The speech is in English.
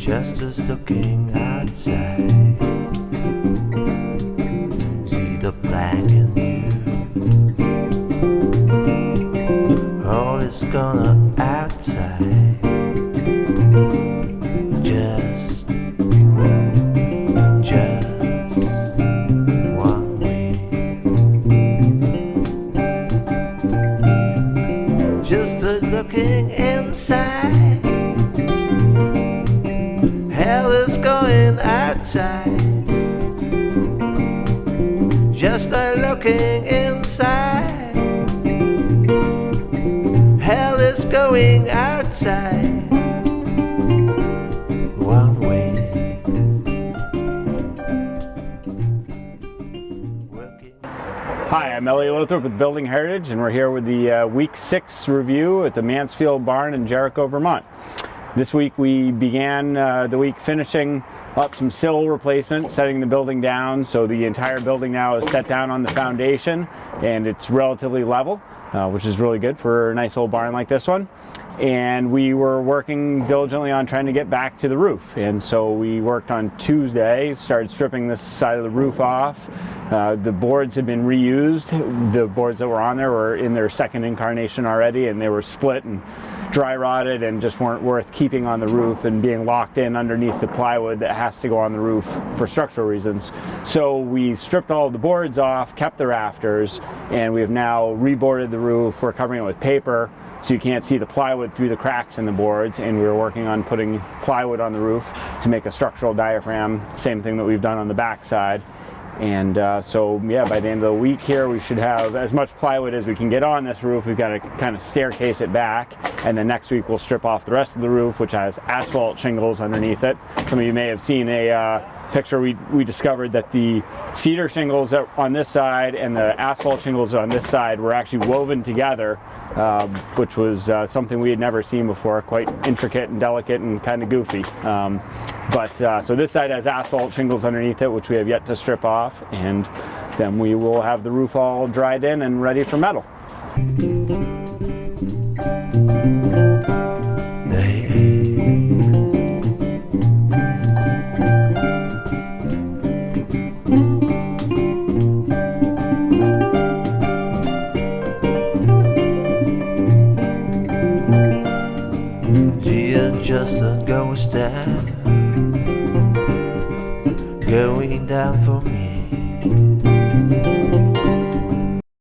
just as looking outside. See the blank in you. All is gonna outside. Just one way. Just a looking inside. Hell is going outside. Just a looking inside. Hell is going outside. One way. Hi, I'm Elliot Lothrop with Building Heritage, and we're here with the Week 6 review at the Mansfield Barn in Jericho, Vermont. This week we began the week finishing up some sill replacement, setting the building down, so the entire building now is set down on the foundation and it's relatively level, which is really good for a nice old barn like this one. And we were working diligently on trying to get back to the roof, and so we worked on Tuesday, started stripping this side of the roof off. The boards had been reused. The boards that were on there were in their second incarnation already, and they were split and dry rotted and just weren't worth keeping on the roof and being locked in underneath the plywood that has to go on the roof for structural reasons. So we stripped all of the boards off, kept the rafters, and we have now reboarded the roof. We're covering it with paper so you can't see the plywood through the cracks in the boards, and we were working on putting plywood on the roof to make a structural diaphragm, same thing that we've done on the back side. And so yeah, by the end of the week here we should have as much plywood as we can get on this roof. We've got to kind of staircase it back, and then next week we'll strip off the rest of the roof, which has asphalt shingles underneath it. Some of you may have seen a picture. We discovered that the cedar shingles on this side and the asphalt shingles on this side were actually woven together, which was something we had never seen before, quite intricate and delicate and kind of goofy. So this side has asphalt shingles underneath it, which we have yet to strip off, and then we will have the roof all dried in and ready for metal. Just a ghost down, going down for me.